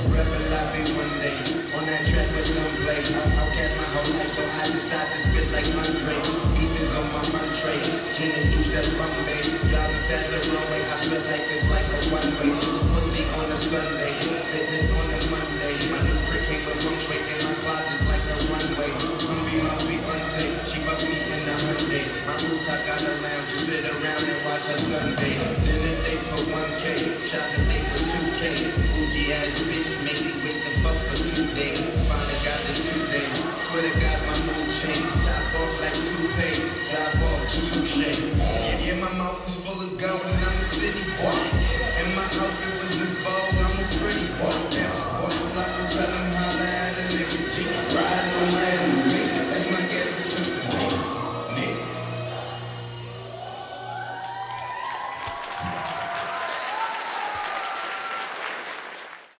Rebel I be one day, on that track with them play. Outcast my whole life, so I decide to spit like Andre. Beef on my entree, gin and juice, that's Bombay. Driving fast the runway, I smell like it's like a one-way. Pussy on a Sunday, fitness on a Monday. My new crick came a punctuate in my closet's like a runway. Come be my fiance, she fuck me in the Hyundai. My rooftop got a lounge, just sit around and watch her Sunday. Dinner date for 1K, shopping date for 2K. Bougie ass bitch make me wait the fuck for 2 days. Finally got the 2 days. Swear to God my mood changed. Top off like toupees, drop off touche. Yeah, my mouth is full of gold and I'm a city boy. And my outfit was